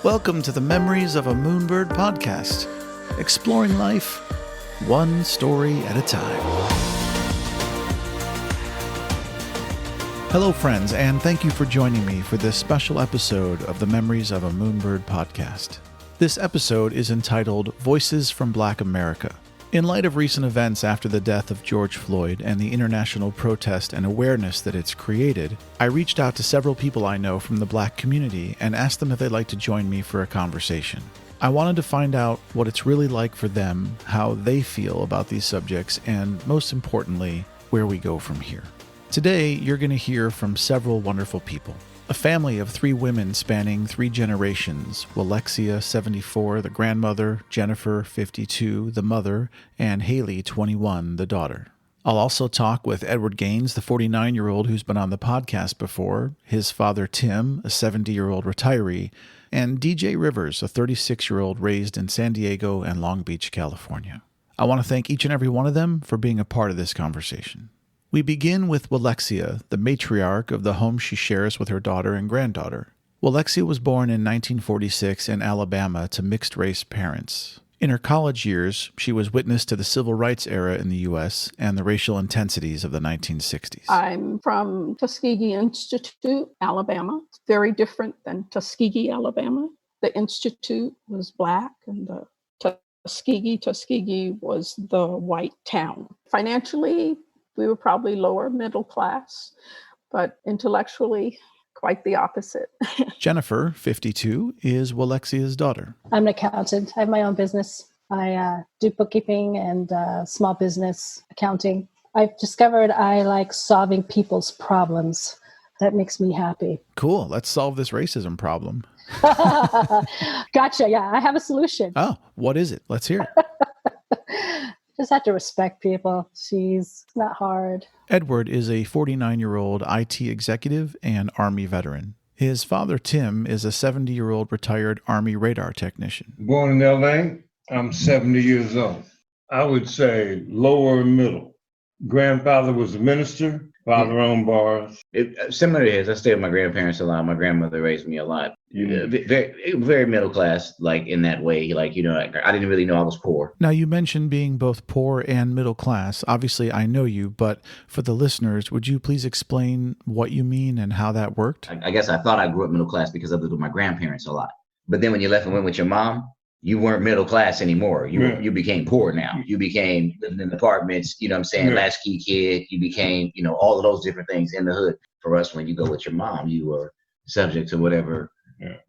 Welcome to the Memories of a Moonbird podcast, exploring life one story at a time. Hello, friends, and thank you for joining me for this special episode of the Memories of a Moonbird podcast. This episode is entitled Voices from Black America. In light of recent events after the death of George Floyd and the international protest and awareness that it's created, I reached out to several people I know from the Black community and asked them if they'd like to join me for a conversation. I wanted to find out what it's really like for them, how they feel about these subjects, and most importantly, where we go from here. Today, you're going to hear from several wonderful people. A family of 3 women spanning 3 generations, Walexia, 74, the grandmother, Jennifer, 52, the mother, and Haley, 21, the daughter. I'll also talk with Edward Gaines, the 49-year-old who's been on the podcast before, his father Tim, a 70-year-old retiree, and DJ Rivers, a 36-year-old raised in San Diego and Long Beach, California. I want to thank each and every one of them for being a part of this conversation. We begin with Walexia, the matriarch of the home she shares with her daughter and granddaughter. Walexia was born in 1946 in Alabama to mixed-race parents. In her college years, she was witness to the civil rights era in the U.S. and the racial intensities of the 1960s. I'm from Tuskegee Institute, Alabama. It's very different than Tuskegee, Alabama. The Institute was Black and the Tuskegee was the white town. Financially, we were probably lower middle class, but intellectually, quite the opposite. Jennifer, 52, is Walexia's daughter. I'm an accountant. I have my own business. I do bookkeeping and small business accounting. I've discovered I like solving people's problems. That makes me happy. Cool. Let's solve this racism problem. Gotcha. Yeah, I have a solution. Oh, what is it? Let's hear it. Just have to respect people. It's not hard. Edward is a 49-year-old IT executive and Army veteran. His father, Tim, is a 70-year-old retired Army radar technician. Born in LA, I'm 70 years old. I would say lower middle. Grandfather was a minister, father owned bars. Similar to his, I stayed with my grandparents a lot. My grandmother raised me a lot. Very middle class, like in that way. I didn't really know I was poor. Now, you mentioned being both poor and middle class. Obviously, I know you, but for the listeners, would you please explain what you mean and how that worked? I guess I thought I grew up middle class because I lived with my grandparents a lot. But then when you left and went with your mom, you weren't middle class anymore. You became poor now. You became living in apartments, latchkey kid. You became, all of those different things in the hood. For us, when you go with your mom, you were subject to whatever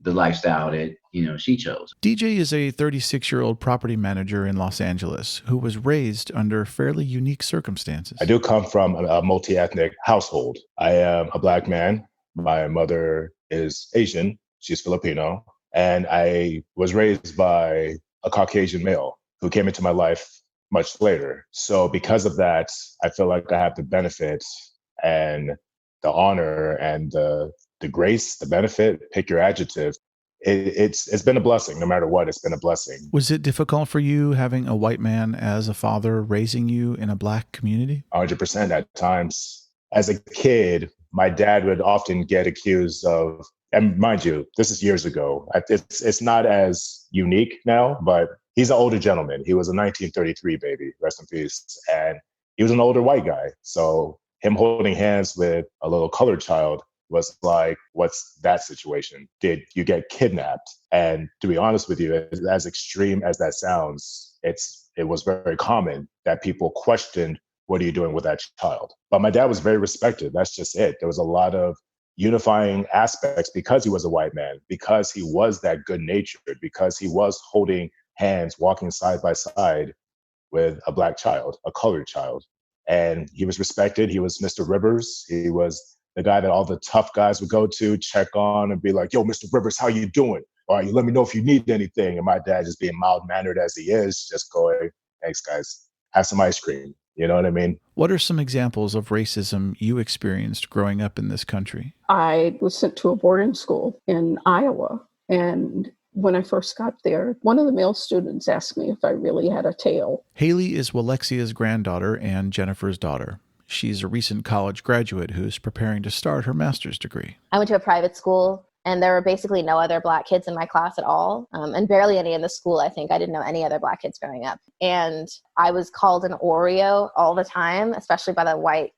the lifestyle that, she chose. DJ is a 36-year-old property manager in Los Angeles who was raised under fairly unique circumstances. I do come from a multi-ethnic household. I am a Black man. My mother is Asian. She's Filipino. And I was raised by a Caucasian male who came into my life much later. So because of that, I feel like I have the benefit and the honor and the grace, the benefit, pick your adjective. It's been a blessing. No matter what, it's been a blessing. Was it difficult for you having a white man as a father raising you in a Black community? 100% at times. As a kid, my dad would often get accused of, and mind you, this is years ago. It's not as unique now, but he's an older gentleman. He was a 1933 baby, rest in peace. And he was an older white guy. So him holding hands with a little colored child was like, what's that situation? Did you get kidnapped? And to be honest with you, as extreme as that sounds, it was very common that people questioned, what are you doing with that child? But my dad was very respected. That's just it. There was a lot of unifying aspects because he was a white man, because he was that good natured, because he was holding hands, walking side by side with a Black child, a colored child. And he was respected. He was Mr. Rivers. He was the guy that all the tough guys would go to, check on and be like, yo, Mr. Rivers, how you doing? All right, you let me know if you need anything. And my dad, just being mild-mannered as he is, just going, thanks, guys. Have some ice cream. You know what I mean? What are some examples of racism you experienced growing up in this country? I was sent to a boarding school in Iowa. And when I first got there, one of the male students asked me if I really had a tail. Haley is Walexia's granddaughter and Jennifer's daughter. She's a recent college graduate who's preparing to start her master's degree. I went to a private school And there were basically no other Black kids in my class at all, and barely any in the school, I think. I didn't know any other Black kids growing up. And I was called an Oreo all the time, especially by the white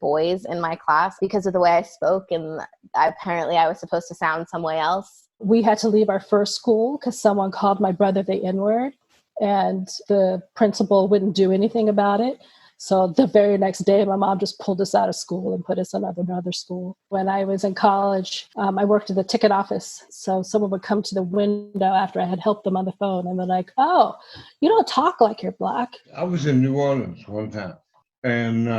boys in my class because of the way I spoke. And apparently I was supposed to sound some way else. We had to leave our first school because someone called my brother the N-word, and the principal wouldn't do anything about it. So the very next day, my mom just pulled us out of school and put us in another school. When I was in college, I worked at the ticket office. So someone would come to the window after I had helped them on the phone, and they're like, "Oh, you don't talk like you're Black." I was in New Orleans one time, and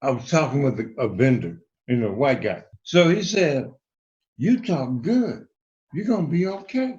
I was talking with a vendor, white guy. So he said, "You talk good. You're going to be okay."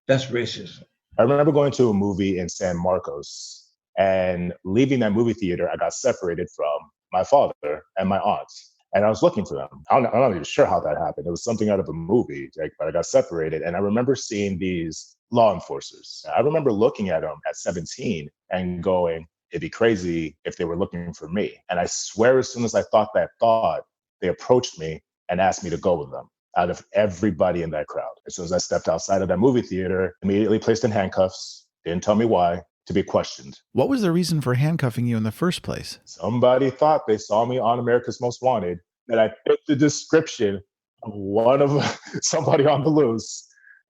That's racism. I remember going to a movie in San Marcos, and leaving that movie theater, I got separated from my father and my aunt. And I was looking for them. I'm not even sure how that happened. It was something out of a movie, but I got separated. And I remember seeing these law enforcers. I remember looking at them at 17 and going, it'd be crazy if they were looking for me. And I swear, as soon as I thought that thought, they approached me and asked me to go with them out of everybody in that crowd. As soon as I stepped outside of that movie theater, immediately placed in handcuffs, didn't tell me why, to be questioned. What was the reason for handcuffing you in the first place? Somebody thought they saw me on America's Most Wanted, that I fit the description of one of somebody on the loose.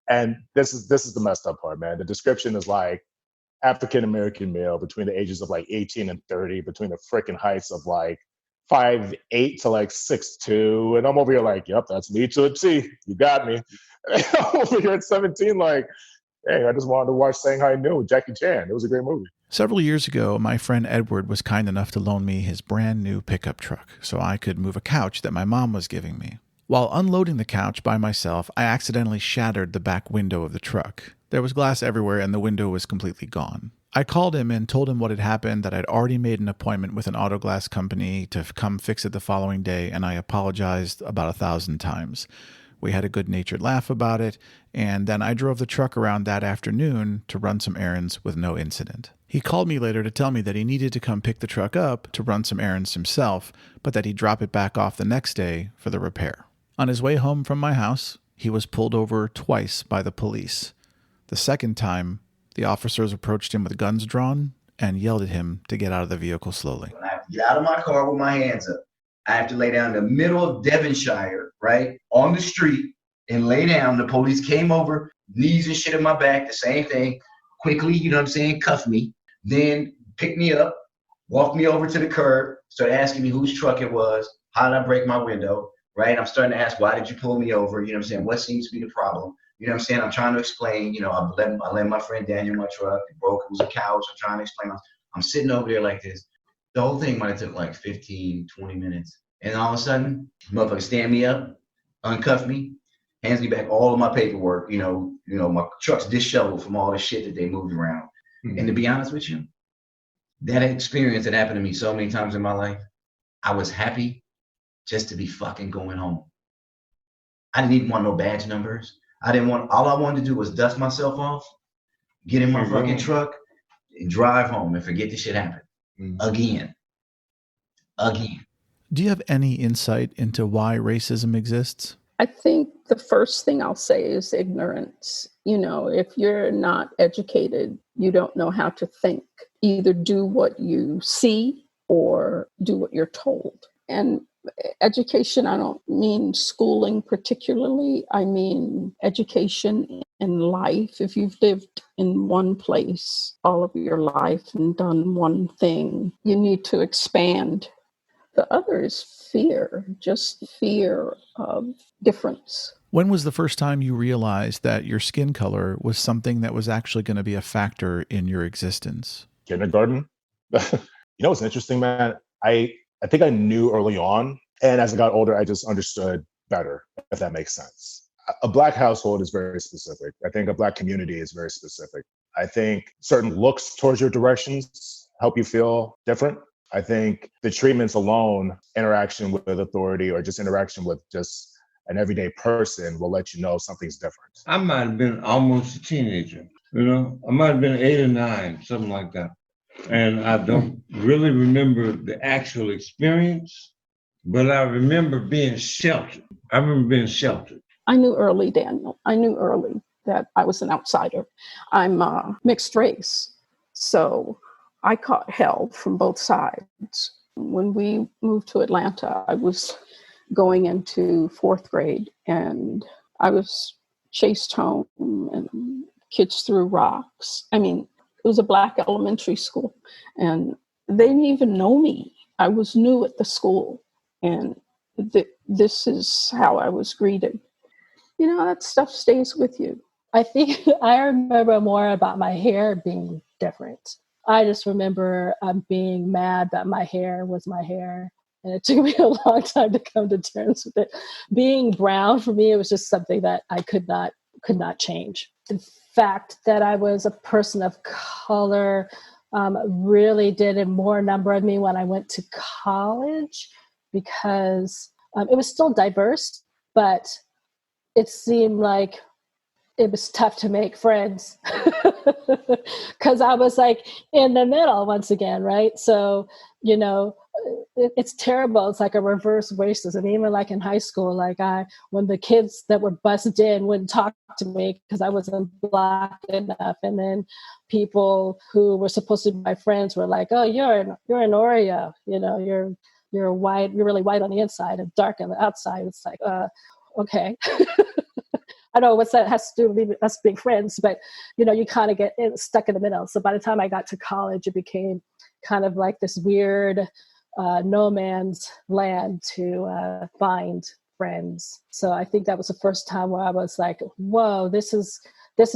And this is the messed up part, man. The description is like African-American male between the ages of 18 and 30, between the freaking heights of 5'8" to 6'2". And I'm over here yep, that's me to a T. You got me. And I'm over here at 17 hey, I just wanted to watch Shanghai Noon with Jackie Chan. It was a great movie. Several years ago, my friend Edward was kind enough to loan me his brand new pickup truck so I could move a couch that my mom was giving me. While unloading the couch by myself, I accidentally shattered the back window of the truck. There was glass everywhere and the window was completely gone. I called him and told him what had happened, that I'd already made an appointment with an auto glass company to come fix it the following day, and I apologized about 1,000 times. We had a good-natured laugh about it, and then I drove the truck around that afternoon to run some errands with no incident. He called me later to tell me that he needed to come pick the truck up to run some errands himself, but that he'd drop it back off the next day for the repair. On his way home from my house, he was pulled over twice by the police. The second time, the officers approached him with guns drawn and yelled at him to get out of the vehicle slowly. When I have to get out of my car with my hands up, I have to lay down in the middle of Devonshire, right, on the street, and lay down. The police came over, knees and shit in my back, the same thing, quickly, cuff me, then pick me up, walk me over to the curb, start asking me whose truck it was, how did I break my window, right? I'm starting to ask, why did you pull me over? What seems to be the problem? I'm trying to explain, I let my friend Daniel my truck, it broke, it was a couch, I'm trying to explain. I'm sitting over there like this. The whole thing might have took 15, 20 minutes. And all of a sudden, motherfucker stand me up, uncuff me, hands me back all of my paperwork. My truck's disheveled from all the shit that they moved around. Mm-hmm. And to be honest with you, that experience that happened to me so many times in my life, I was happy just to be fucking going home. I didn't even want no badge numbers. All I wanted to do was dust myself off, get in my fucking truck, and drive home and forget this shit happened. Again. Do you have any insight into why racism exists? I think the first thing I'll say is ignorance. If you're not educated, you don't know how to think. Either do what you see or do what you're told. And education, I don't mean schooling particularly. I mean education in life. If you've lived in one place all of your life and done one thing, you need to expand. The other is fear, just fear of difference. When was the first time you realized that your skin color was something that was actually going to be a factor in your existence? Kindergarten. What's interesting, man? I think I knew early on, and as I got older, I just understood better, if that makes sense. A Black household is very specific. I think a Black community is very specific. I think certain looks towards your directions help you feel different. I think the treatments alone, interaction with authority or just interaction with just an everyday person will let you know something's different. I might have been almost a teenager, I might have been 8 or 9, something like that. And I don't really remember the actual experience, but I remember being sheltered. I knew early, Daniel. I knew early that I was an outsider. I'm mixed race. So I caught hell from both sides. When we moved to Atlanta, I was going into fourth grade and I was chased home and kids threw rocks. I mean, it was a Black elementary school and they didn't even know me. I was new at the school and this is how I was greeted. You know, that stuff stays with you. I think I remember more about my hair being different. I just remember being mad that my hair was my hair. And it took me a long time to come to terms with it. Being brown for me, it was just something that I could not change. The fact that I was a person of color really did a more number of me when I went to college because it was still diverse, but it seemed like it was tough to make friends because I was like in the middle once again, right? So, you know, it's terrible. It's like a reverse racism. Even like in high school, when the kids that were bussed in wouldn't talk to me because I wasn't Black enough, and then people who were supposed to be my friends were like, "Oh, you're an Oreo. You know, you're white. You're really white on the inside and dark on the outside." It's like, okay. I don't know what that has to do with us being friends, but, you know, you kind of get stuck in the middle. So by the time I got to college, it became kind of like this weird no man's land to find friends. So I think that was the first time where I was like, whoa, this is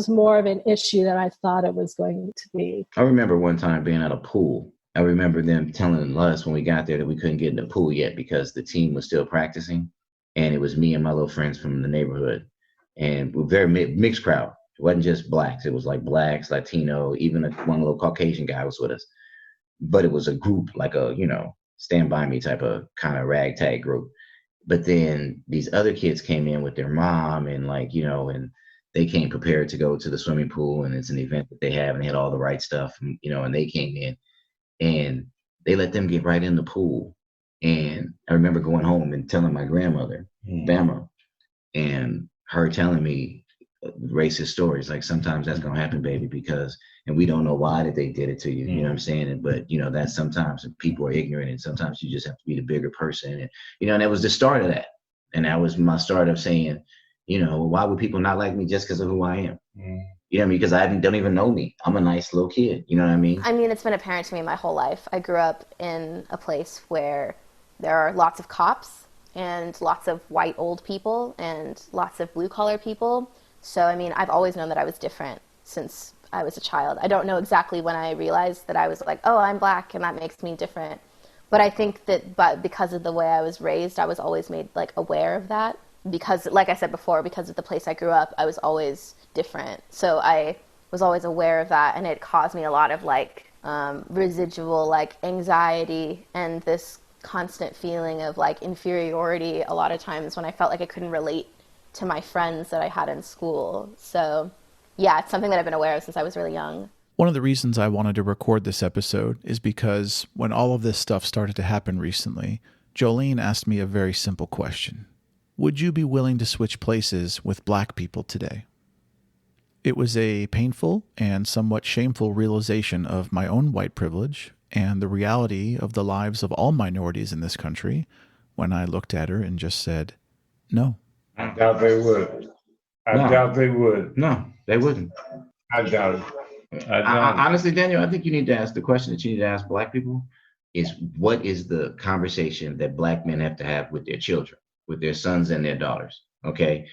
more of an issue than I thought it was going to be. I remember one time being at a pool. I remember them telling us when we got there that we couldn't get in the pool yet because the team was still practicing. And it was me and my little friends from the neighborhood. And we're very mixed crowd. It wasn't just Blacks. It was like Blacks, Latino, even one little Caucasian guy was with us. But it was a group, like a, you know, stand by me type of kind of ragtag group. But then these other kids came in with their mom and like, you know, and they came prepared to go to the swimming pool and it's an event that they have and they had all the right stuff, and, you know, and they came in and they let them get right in the pool. And I remember going home and telling my grandmother, Bama, and her telling me racist stories. Like, sometimes that's going to happen, baby, and we don't know why that they did it to you. You know what I'm saying? But, you know, that's sometimes people are ignorant and sometimes you just have to be the bigger person. And, you know, and that was the start of that. And that was my start of saying, you know, why would people not like me just because of who I am? You know what I mean? Because don't even know me. I'm a nice little kid. You know what I mean? I mean, it's been apparent to me my whole life. I grew up in a place where there are lots of cops and lots of white old people and lots of blue collar people. So, I mean, I've always known that I was different since I was a child. I don't know exactly when I realized that I was like, oh, I'm Black and that makes me different. But I think that because of the way I was raised, I was always made like aware of that. Because, like I said before, because of the place I grew up, I was always different. So I was always aware of that, and it caused me a lot of like residual like anxiety and this constant feeling of like inferiority a lot of times when I felt like I couldn't relate to my friends that I had in school. So yeah, it's something that I've been aware of since I was really young. One of the reasons I wanted to record this episode is because when all of this stuff started to happen recently, Jolene asked me a very simple question. Would you be willing to switch places with Black people today? It was a painful and somewhat shameful realization of my own white privilege and the reality of the lives of all minorities in this country when I looked at her and just said, no. I doubt they would. I doubt they would. No, they wouldn't. I doubt it. Honestly, Daniel, I think you need to ask the question that you need to ask Black people is, what is the conversation that Black men have to have with their children, with their sons and their daughters? Okay.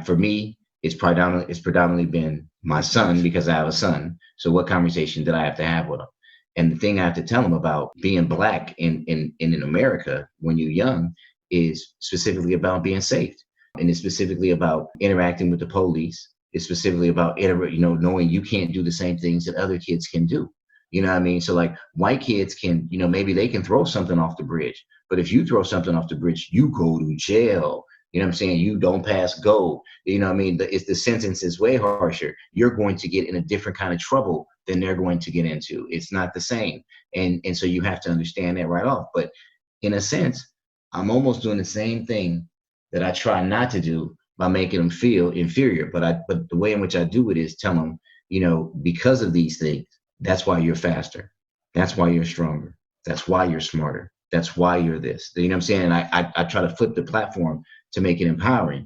For me, it's predominantly been my son because I have a son. So what conversation did I have to have with him? And the thing I have to tell them about being Black in America when you're young is specifically about being safe. And it's specifically about interacting with the police. It's specifically about, knowing you can't do the same things that other kids can do. You know what I mean? So like white kids can, maybe they can throw something off the bridge. But if you throw something off the bridge, you go to jail. You know what I'm saying? You don't pass go. You know what I mean? The sentence is way harsher. You're going to get in a different kind of trouble than they're going to get into. It's not the same. And so you have to understand that right off. But in a sense, I'm almost doing the same thing that I try not to do by making them feel inferior. But the way in which I do it is tell them, because of these things, that's why you're faster. That's why you're stronger. That's why you're smarter. That's why you're this. You know what I'm saying? And I try to flip the platform to make it empowering.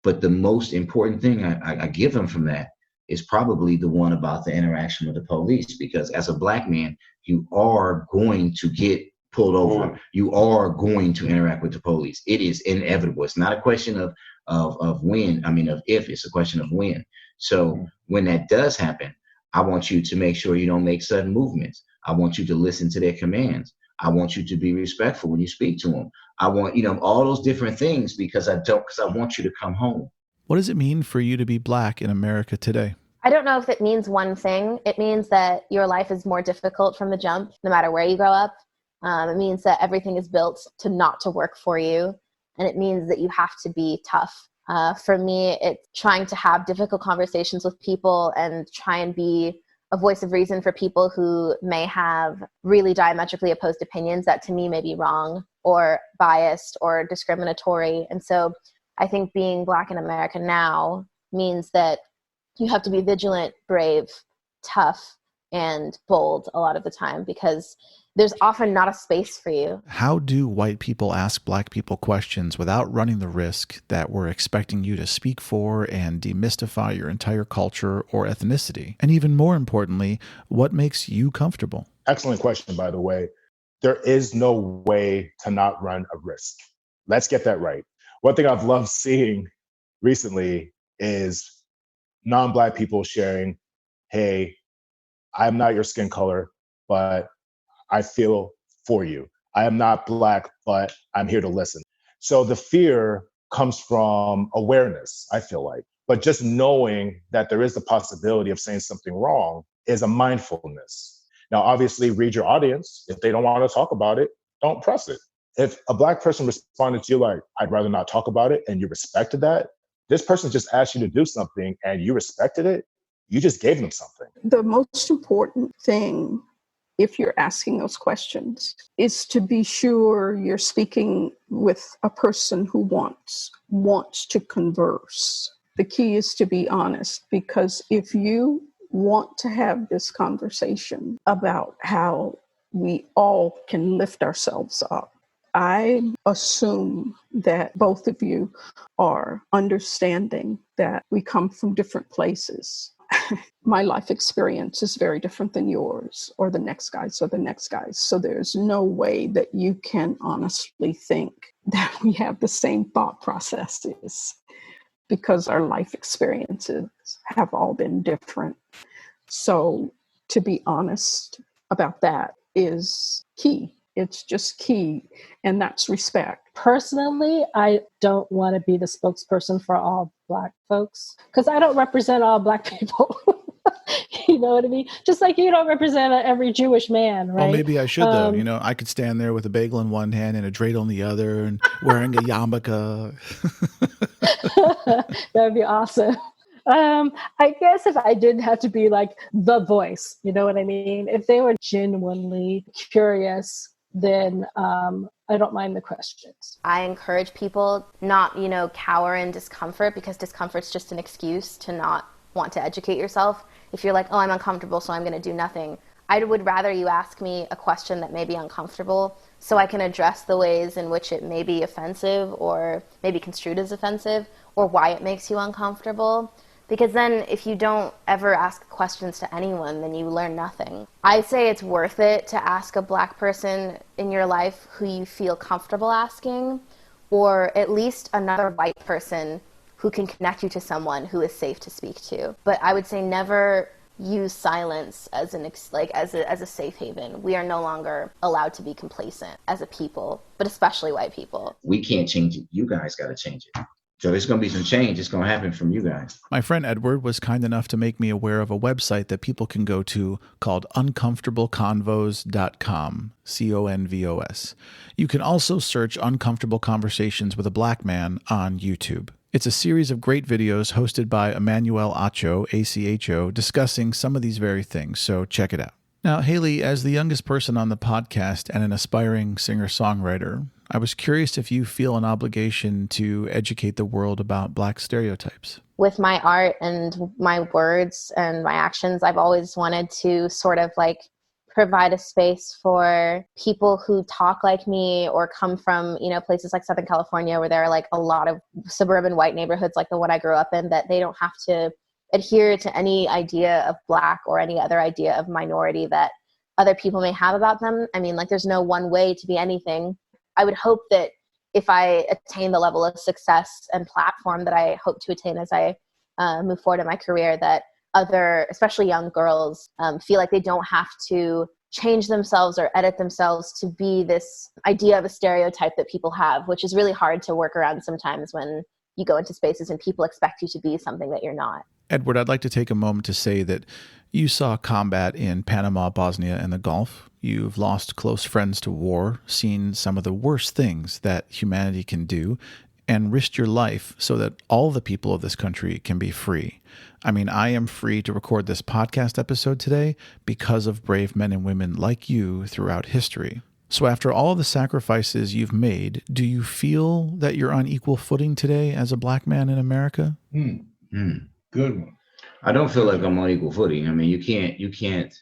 But the most important thing I give them from that is probably the one about the interaction with the police, because as a Black man, you are going to get pulled over. You are going to interact with the police. It is inevitable. It's not a question of when, of if, it's a question of when. So when that does happen, I want you to make sure you don't make sudden movements. I want you to listen to their commands. I want you to be respectful when you speak to them. I want, all those different things because I want you to come home. What does it mean for you to be Black in America today? I don't know if it means one thing. It means that your life is more difficult from the jump, no matter where you grow up. It means that everything is built not to work for you. And it means that you have to be tough. For me, it's trying to have difficult conversations with people and try and be a voice of reason for people who may have really diametrically opposed opinions that to me may be wrong or biased or discriminatory. And so I think being Black in America now means that you have to be vigilant, brave, tough, and bold a lot of the time because there's often not a space for you. How do white people ask Black people questions without running the risk that we're expecting you to speak for and demystify your entire culture or ethnicity? And even more importantly, what makes you comfortable? Excellent question, by the way. There is no way to not run a risk. Let's get that right. One thing I've loved seeing recently is non-Black people sharing, hey, I'm not your skin color, but I feel for you. I am not Black, but I'm here to listen. So the fear comes from awareness, I feel like. But just knowing that there is the possibility of saying something wrong is a mindfulness. Now, obviously, read your audience. If they don't want to talk about it, don't press it. If a Black person responded to you like, I'd rather not talk about it, and you respected that, this person just asked you to do something and you respected it, you just gave them something. The most important thing, if you're asking those questions, is to be sure you're speaking with a person who wants to converse. The key is to be honest, because if you want to have this conversation about how we all can lift ourselves up, I assume that both of you are understanding that we come from different places. My life experience is very different than yours or the next guy's or the next guy's. So there's no way that you can honestly think that we have the same thought processes because our life experiences have all been different. So to be honest about that is key. It's just key, and that's respect. Personally, I don't want to be the spokesperson for all Black folks because I don't represent all Black people. You know what I mean? Just like you don't represent every Jewish man, right? Well, maybe I should, though. I could stand there with a bagel in one hand and a dreidel in the other and wearing a yarmulke. That would be awesome. I guess if I didn't have to be like the voice, you know what I mean? If they were genuinely curious, then I don't mind the questions. I encourage people not, cower in discomfort because discomfort's just an excuse to not want to educate yourself. If you're like, oh, I'm uncomfortable, so I'm going to do nothing. I would rather you ask me a question that may be uncomfortable so I can address the ways in which it may be offensive or maybe construed as offensive or why it makes you uncomfortable. Because then if you don't ever ask questions to anyone, then you learn nothing. I say it's worth it to ask a Black person in your life who you feel comfortable asking, or at least another white person who can connect you to someone who is safe to speak to. But I would say never use silence as a safe haven. We are no longer allowed to be complacent as a people, but especially white people. We can't change it. You guys got to change it. So there's going to be some change. It's going to happen from you guys. My friend Edward was kind enough to make me aware of a website that people can go to called uncomfortableconvos.com, CONVOS. You can also search Uncomfortable Conversations with a Black Man on YouTube. It's a series of great videos hosted by Emmanuel Acho, ACHO, discussing some of these very things, so check it out. Now, Haley, as the youngest person on the podcast and an aspiring singer-songwriter, I was curious if you feel an obligation to educate the world about Black stereotypes. With my art and my words and my actions, I've always wanted to sort of like provide a space for people who talk like me or come from, places like Southern California where there are like a lot of suburban white neighborhoods like the one I grew up in, that they don't have to adhere to any idea of Black or any other idea of minority that other people may have about them. I mean, like, there's no one way to be anything. I would hope that if I attain the level of success and platform that I hope to attain as I move forward in my career, that other, especially young girls, feel like they don't have to change themselves or edit themselves to be this idea of a stereotype that people have, which is really hard to work around sometimes when you go into spaces and people expect you to be something that you're not. Edward, I'd like to take a moment to say that you saw combat in Panama, Bosnia, and the Gulf. You've lost close friends to war, seen some of the worst things that humanity can do, and risked your life so that all the people of this country can be free. I mean, I am free to record this podcast episode today because of brave men and women like you throughout history. So after all of the sacrifices you've made, do you feel that you're on equal footing today as a Black man in America? Good one. I don't feel like I'm on equal footing. I mean, you can't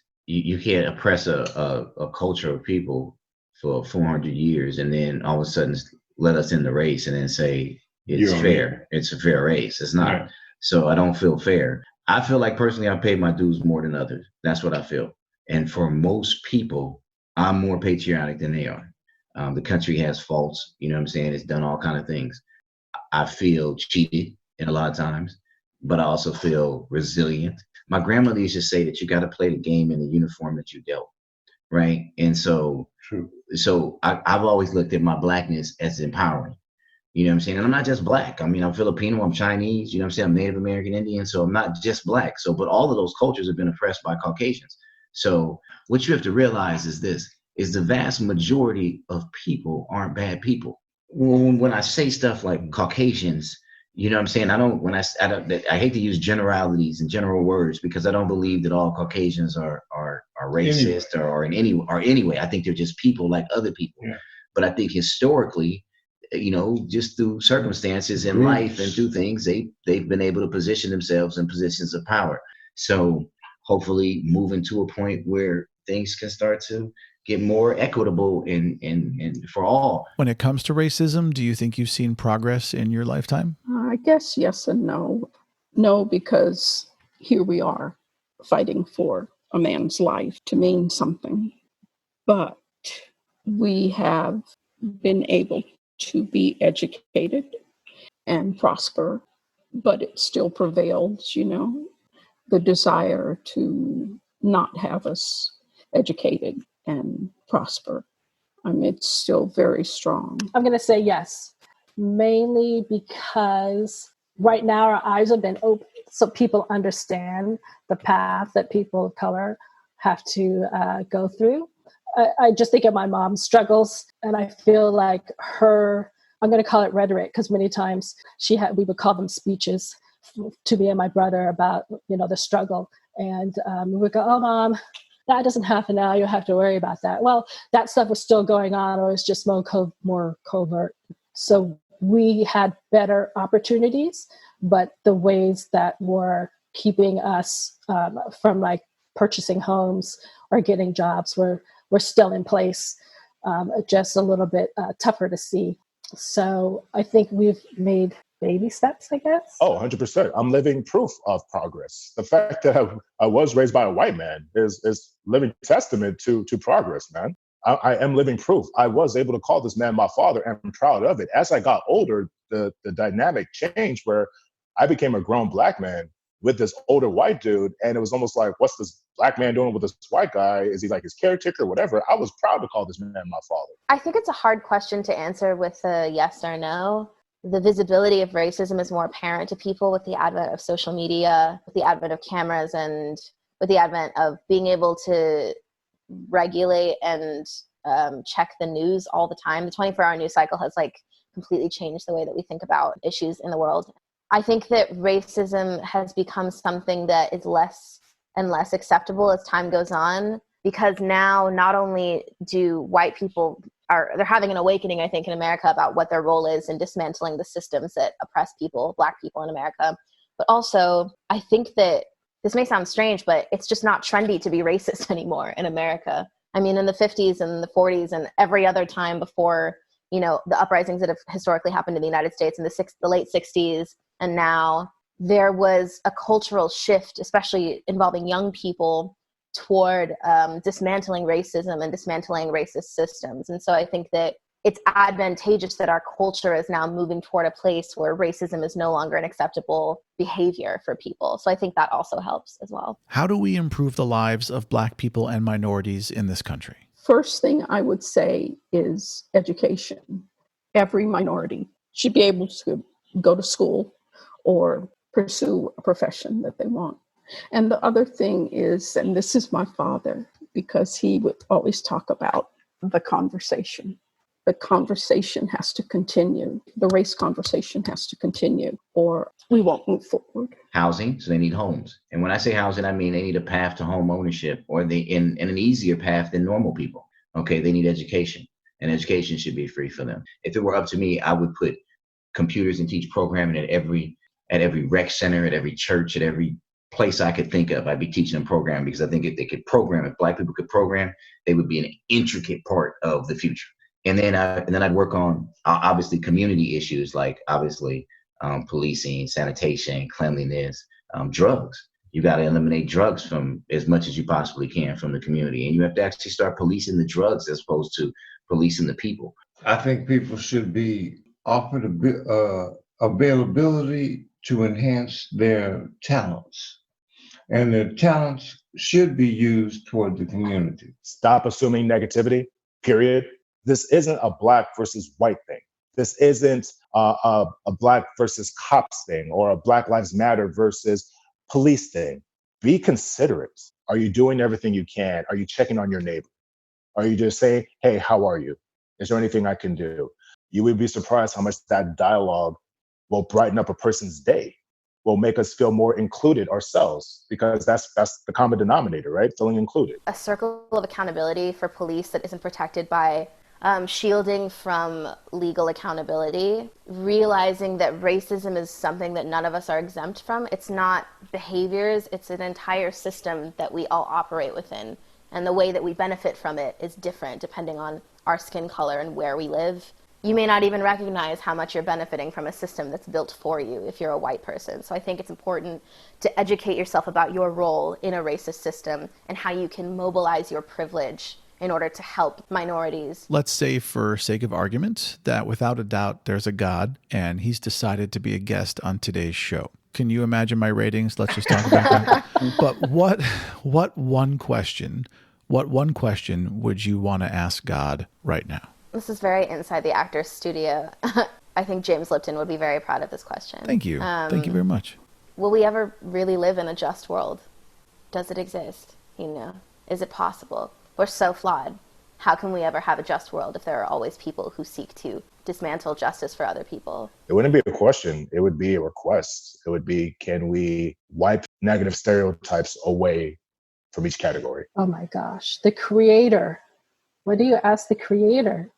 oppress a culture of people for 400 years and then all of a sudden let us in the race and then say it's fair. It's a fair race. It's not. Yeah. So I don't feel fair. I feel like personally I paid my dues more than others. That's what I feel. And for most people, I'm more patriotic than they are. The country has faults. You know what I'm saying? It's done all kinds of things. I feel cheated in a lot of times, but I also feel resilient. My grandmother used to say that you got to play the game in the uniform that you dealt, right? And so, True. So I've always looked at my Blackness as empowering. You know what I'm saying? And I'm not just Black. I mean, I'm Filipino, I'm Chinese, you know what I'm saying? I'm Native American Indian, so I'm not just Black. So, but all of those cultures have been oppressed by Caucasians. So what you have to realize is this, is the vast majority of people aren't bad people. When I say stuff like Caucasians, you know what I'm saying? I hate to use generalities and general words because I don't believe that all Caucasians are racist or in any way. I think they're just people like other people. Yeah. But I think historically, just through circumstances in life and through things, they've been able to position themselves in positions of power. So hopefully moving to a point where things can start to get more equitable and for all. When it comes to racism, do you think you've seen progress in your lifetime? I guess yes and no. No, because here we are fighting for a man's life to mean something. But we have been able to be educated and prosper, but it still prevails, the desire to not have us educated and prosper. It's still very strong. I'm going to say yes, mainly because right now our eyes have been open so people understand the path that people of color have to go through. I just think of my mom's struggles, and I feel like I'm going to call it rhetoric, because many times we would call them speeches to me and my brother about, the struggle. And we would go, "Oh, Mom, that doesn't happen now. You have to worry about that." Well, that stuff was still going on, or it's just more covert. So we had better opportunities, but the ways that were keeping us from like purchasing homes or getting jobs were still in place, just a little bit tougher to see. So I think we've made baby steps, I guess. Oh, 100%. I'm living proof of progress. The fact that I was raised by a white man is living testament to progress, man. I am living proof. I was able to call this man my father, and I'm proud of it. As I got older, the dynamic changed where I became a grown Black man with this older white dude, and it was almost like, what's this Black man doing with this white guy? Is he like his caretaker or whatever? I was proud to call this man my father. I think it's a hard question to answer with a yes or no. The visibility of racism is more apparent to people with the advent of social media, with the advent of cameras, and with the advent of being able to regulate and check the news all the time. The 24-hour news cycle has completely changed the way that we think about issues in the world. I think that racism has become something that is less and less acceptable as time goes on, because now not only do white people they're having an awakening, I think, in America about what their role is in dismantling the systems that oppress people, Black people in America. But also, I think that this may sound strange, but it's just not trendy to be racist anymore in America. I mean, in the 50s and the 40s and every other time before, you know, the uprisings that have historically happened in the United States in the late 60s and now, there was a cultural shift, especially involving young people, toward dismantling racism and dismantling racist systems. And so I think that it's advantageous that our culture is now moving toward a place where racism is no longer an acceptable behavior for people. So I think that also helps as well. How do we improve the lives of Black people and minorities in this country? First thing I would say is education. Every minority should be able to go to school or pursue a profession that they want. And the other thing is, and this is my father, because he would always talk about the conversation. The conversation has to continue. The race conversation has to continue, or we won't move forward. Housing, so they need homes. And when I say housing, I mean they need a path to home ownership, or they in an easier path than normal people. Okay, they need education, and education should be free for them. If it were up to me, I would put computers and teach programming at every rec center, at every church, at every place I could think of. I'd be teaching them programming, because I think if they could program, if Black people could program, they would be an intricate part of the future. And then I'd work on obviously community issues, like obviously policing, sanitation, cleanliness, drugs. You got to eliminate drugs from as much as you possibly can from the community. And you have to actually start policing the drugs as opposed to policing the people. I think people should be offered availability to enhance their talents. And their talents should be used toward the community. Stop assuming negativity, period. This isn't a Black versus white thing. This isn't a Black versus cops thing, or a Black Lives Matter versus police thing. Be considerate. Are you doing everything you can? Are you checking on your neighbor? Are you just saying, hey, how are you? Is there anything I can do? You would be surprised how much that dialogue will brighten up a person's day, will make us feel more included ourselves, because that's the common denominator, right? Feeling included. A circle of accountability for police that isn't protected by shielding from legal accountability, realizing that racism is something that none of us are exempt from. It's not behaviors, it's an entire system that we all operate within. And the way that we benefit from it is different depending on our skin color and where we live. You may not even recognize how much you're benefiting from a system that's built for you if you're a white person. So I think it's important to educate yourself about your role in a racist system and how you can mobilize your privilege in order to help minorities. Let's say, for sake of argument, that without a doubt there's a God and he's decided to be a guest on today's show. Can you imagine my ratings? Let's just talk about that. But what one question would you want to ask God right now? This is very inside the actor's studio. I think James Lipton would be very proud of this question. Thank you. Thank you very much. Will we ever really live in a just world? Does it exist? You know, is it possible? We're so flawed. How can we ever have a just world if there are always people who seek to dismantle justice for other people? It wouldn't be a question. It would be a request. It would be, can we wipe negative stereotypes away from each category? Oh my gosh, the creator. What do you ask the creator?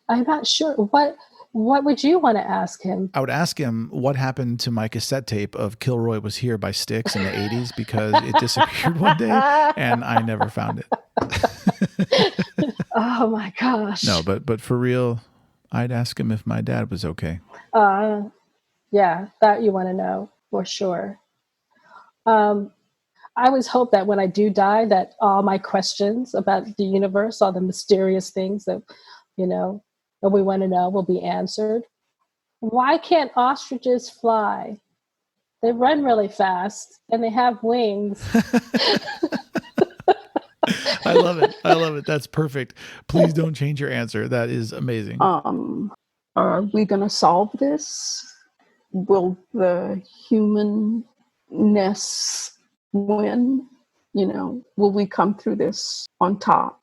I'm not sure. What would you want to ask him? I would ask him what happened to my cassette tape of Kilroy Was Here by Styx in the 80s, because it disappeared one day and I never found it. Oh my gosh. No, but for real, I'd ask him if my dad was okay. Yeah, that you want to know for sure. I always hope that when I do die, that all my questions about the universe, all the mysterious things that, that we want to know, will be answered. Why can't ostriches fly? They run really fast and they have wings. I love it. That's perfect. Please don't change your answer. That is amazing. Are we going to solve this? Will the humanness win? Will we come through this on top?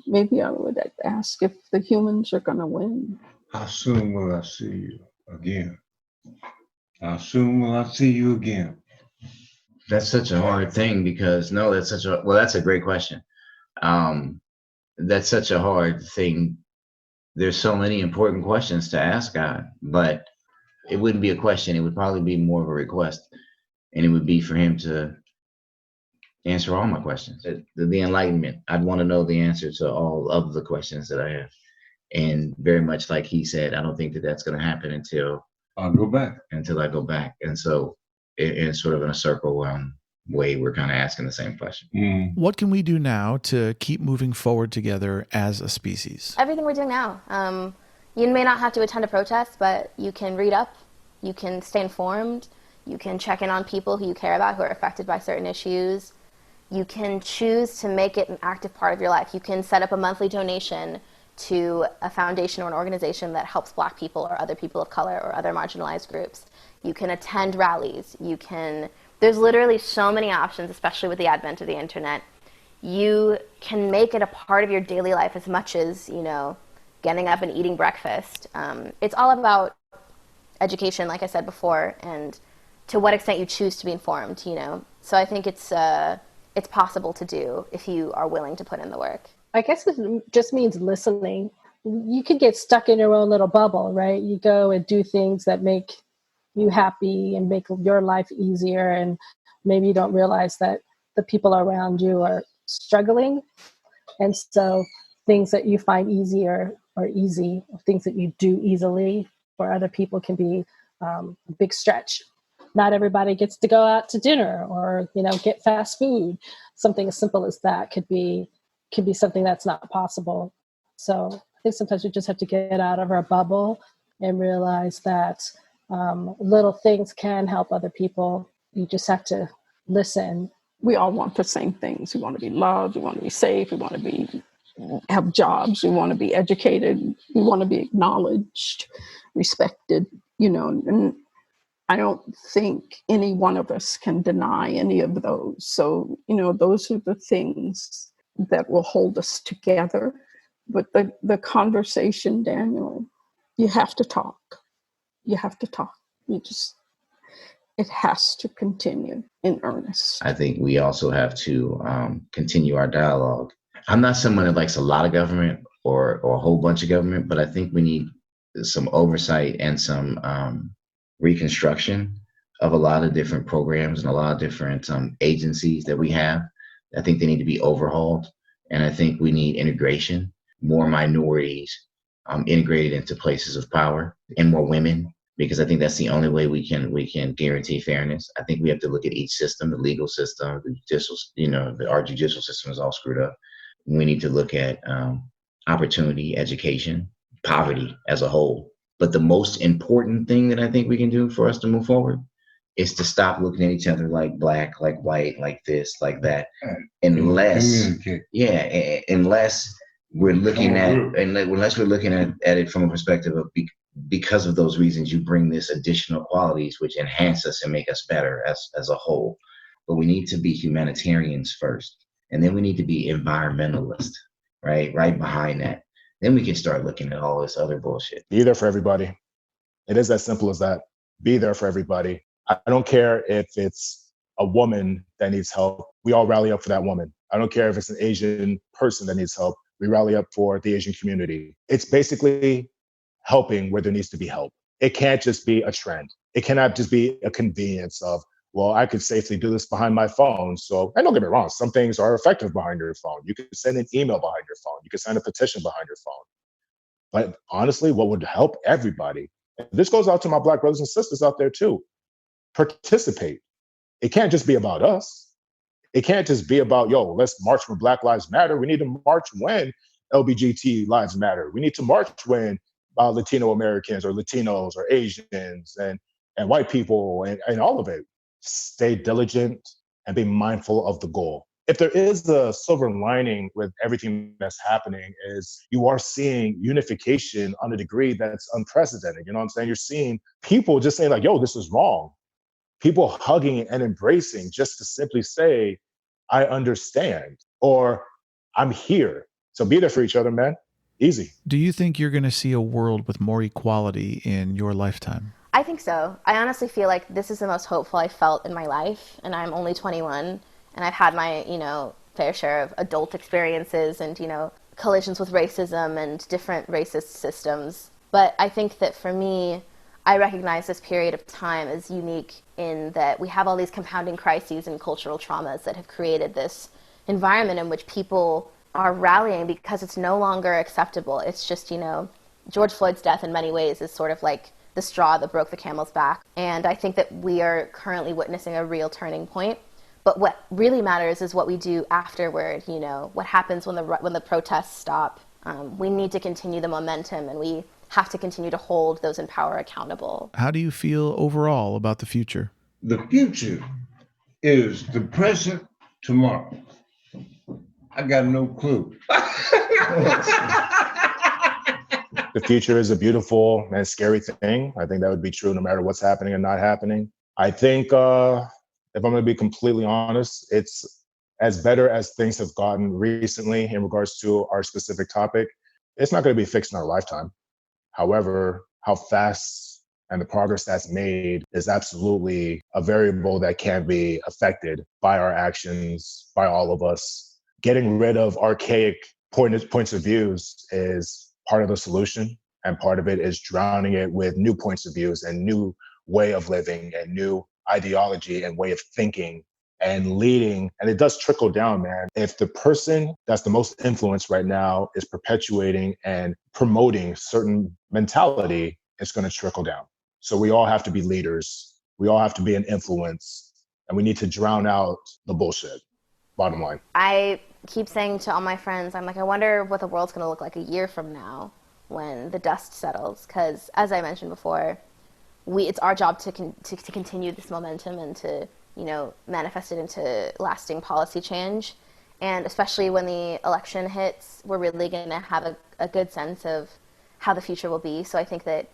Maybe I would ask if the humans are going to win. How soon will I see you again? How soon will I see you again? That's such a hard thing, because that's a great question. That's such a hard thing. There's so many important questions to ask God, but it wouldn't be a question. It would probably be more of a request, and it would be for him to answer all my questions. The enlightenment. I'd want to know the answer to all of the questions that I have. And very much like he said, I don't think that that's going to happen until I go back. And so in sort of in a circle way, we're kind of asking the same question. What can we do now to keep moving forward together as a species? Everything we're doing now. You may not have to attend a protest, but you can read up, you can stay informed, you can check in on people who you care about who are affected by certain issues. You can choose to make it an active part of your life. You can set up a monthly donation to a foundation or an organization that helps Black people or other people of color or other marginalized groups. You can attend rallies. There's literally so many options, especially with the advent of the internet. You can make it a part of your daily life as much as, getting up and eating breakfast. It's all about education, like I said before, and to what extent you choose to be informed, So I think it's possible to do if you are willing to put in the work. I guess it just means listening. You could get stuck in your own little bubble, right? You go and do things that make you happy and make your life easier. And maybe you don't realize that the people around you are struggling. And so things that you find easier or easy, things that you do easily for other people can be a big stretch. Not everybody gets to go out to dinner or, get fast food. Something as simple as that could be something that's not possible. So I think sometimes we just have to get out of our bubble and realize that little things can help other people. You just have to listen. We all want the same things. We want to be loved. We want to be safe. We want to have jobs. We want to be educated. We want to be acknowledged, respected, and I don't think any one of us can deny any of those. So, those are the things that will hold us together. But the conversation, Daniel, you have to talk. You have to talk. It has to continue in earnest. I think we also have to continue our dialogue. I'm not someone that likes a lot of government or a whole bunch of government, but I think we need some oversight and some reconstruction of a lot of different programs and a lot of different agencies that we have. I think they need to be overhauled. And I think we need integration, more minorities integrated into places of power and more women, because I think that's the only way we can guarantee fairness. I think we have to look at each system, the legal system, the judicial, our judicial system is all screwed up. We need to look at opportunity, education, poverty as a whole. But the most important thing that I think we can do for us to move forward is to stop looking at each other like Black, like white, like this, like that, unless we're looking at it from a perspective of because of those reasons, you bring this additional qualities which enhance us and make us better as a whole. But we need to be humanitarians first, and then we need to be environmentalists, right behind that. Then we can start looking at all this other bullshit. Be there for everybody. It is as simple as that. Be there for everybody. I don't care if it's a woman that needs help. We all rally up for that woman. I don't care if it's an Asian person that needs help. We rally up for the Asian community. It's basically helping where there needs to be help. It can't just be a trend. It cannot just be a convenience of, well, I could safely do this behind my phone. So, and don't get me wrong, some things are effective behind your phone. You can send an email behind your phone. You can send a petition behind your phone. But honestly, what would help everybody, and this goes out to my Black brothers and sisters out there too, participate. It can't just be about us. It can't just be about, let's march when Black Lives Matter. We need to march when LGBT lives matter. We need to march when Latino Americans or Latinos or Asians and white people and all of it. Stay diligent and be mindful of the goal. If there is a silver lining with everything that's happening is you are seeing unification on a degree that's unprecedented. You know what I'm saying? You're seeing people just saying like, this is wrong. People hugging and embracing just to simply say, I understand, or I'm here. So be there for each other, man. Easy. Do you think you're going to see a world with more equality in your lifetime? I think so. I honestly feel like this is the most hopeful I felt in my life, and I'm only 21, and I've had my, fair share of adult experiences and, collisions with racism and different racist systems. But I think that for me, I recognize this period of time as unique in that we have all these compounding crises and cultural traumas that have created this environment in which people are rallying because it's no longer acceptable. It's just, George Floyd's death in many ways is sort of like the straw that broke the camel's back. And I think that we are currently witnessing a real turning point. But what really matters is what we do afterward, what happens when the protests stop. We need to continue the momentum, and we have to continue to hold those in power accountable. How do you feel overall about the future? The future is the present tomorrow. I got no clue. The future is a beautiful and scary thing. I think that would be true no matter what's happening and not happening. I think, if I'm going to be completely honest, it's as better as things have gotten recently in regards to our specific topic. It's not going to be fixed in our lifetime. However, how fast and the progress that's made is absolutely a variable that can be affected by our actions, by all of us. Getting rid of archaic points of views is part of the solution, and part of it is drowning it with new points of views and new way of living and new ideology and way of thinking and leading. And it does trickle down, man. If the person that's the most influenced right now is perpetuating and promoting certain mentality, it's going to trickle down. So we all have to be leaders. We all have to be an influence, and we need to drown out the bullshit. Bottom line. I keep saying to all my friends, I'm like, I wonder what the world's going to look like a year from now when the dust settles. Because as I mentioned before, it's our job to continue this momentum and to, manifest it into lasting policy change. And especially when the election hits, we're really going to have a good sense of how the future will be. So I think that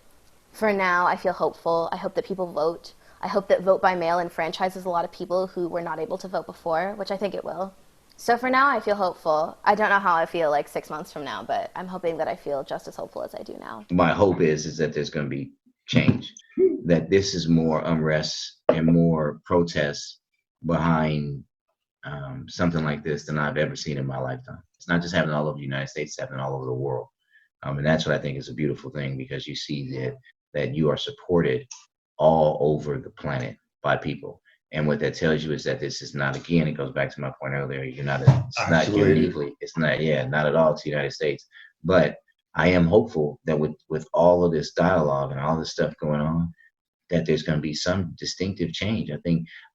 for now, I feel hopeful. I hope that people vote. I hope that vote by mail enfranchises a lot of people who were not able to vote before, which I think it will. So for now, I feel hopeful. I don't know how I feel like 6 months from now, but I'm hoping that I feel just as hopeful as I do now. My hope is that there's going to be change, that this is more unrest and more protests behind something like this than I've ever seen in my lifetime. It's not just happening all over the United States, it's happening all over the world. And that's what I think is a beautiful thing, because you see that you are supported all over the planet by people. And what that tells you is that this is not, again, it goes back to my point earlier, not uniquely, not at all to the United States. But I am hopeful that with all of this dialogue and all this stuff going on, that there's going to be some distinctive change. I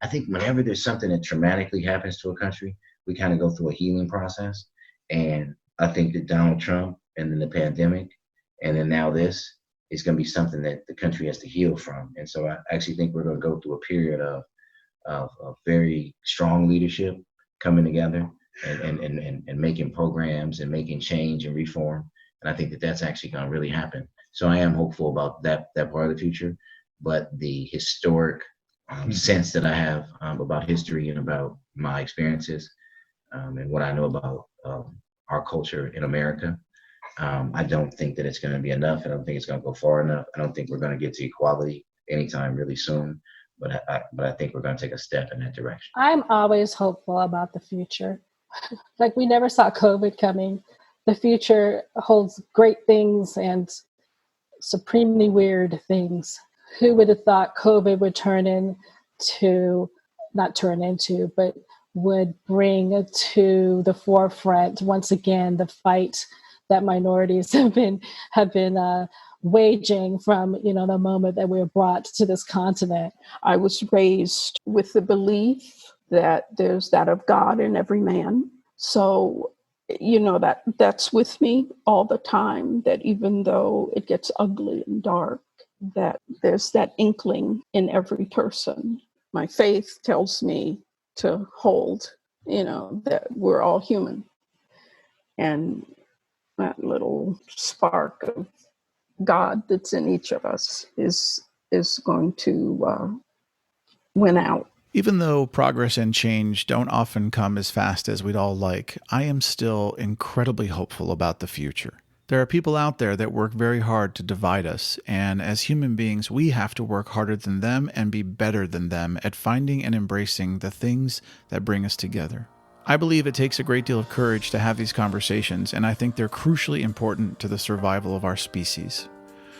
think whenever there's something that traumatically happens to a country, we kind of go through a healing process. And I think that Donald Trump and then the pandemic and then now this is going to be something that the country has to heal from. And so I actually think we're going to go through a period of very strong leadership coming together and making programs and making change and reform. And I think that that's actually going to really happen. So I am hopeful about that part of the future. But the historic sense that I have about history and about my experiences and what I know about our culture in America, I don't think that it's going to be enough. I don't think it's going to go far enough. I don't think we're going to get to equality anytime really soon. But I think we're going to take a step in that direction. I'm always hopeful about the future. Like, we never saw COVID coming. The future holds great things and supremely weird things. Who would have thought COVID would would bring to the forefront once again the fight that minorities have been waging from the moment that we were brought to this continent. I was raised with the belief that there's that of God in every man. So, that's with me all the time, that even though it gets ugly and dark, that there's that inkling in every person. My faith tells me to hold, that we're all human. And that little spark of God that's in each of us is going to win out. Even though progress and change don't often come as fast as we'd all like, I am still incredibly hopeful about the future. There are people out there that work very hard to divide us, and as human beings, we have to work harder than them and be better than them at finding and embracing the things that bring us together. I believe it takes a great deal of courage to have these conversations, and I think they're crucially important to the survival of our species.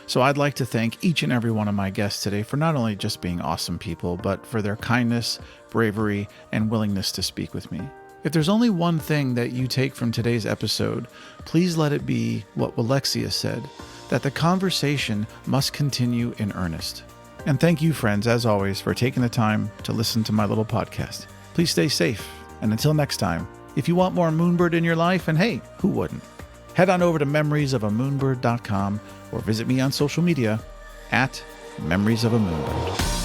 So I'd like to thank each and every one of my guests today for not only just being awesome people, but for their kindness, bravery, and willingness to speak with me. If there's only one thing that you take from today's episode, please let it be what Alexia said, that the conversation must continue in earnest. And thank you, friends, as always, for taking the time to listen to my little podcast. Please stay safe. And until next time, if you want more Moonbird in your life, and hey, who wouldn't? Head on over to memoriesofamoonbird.com or visit me on social media at Memories of a Moonbird.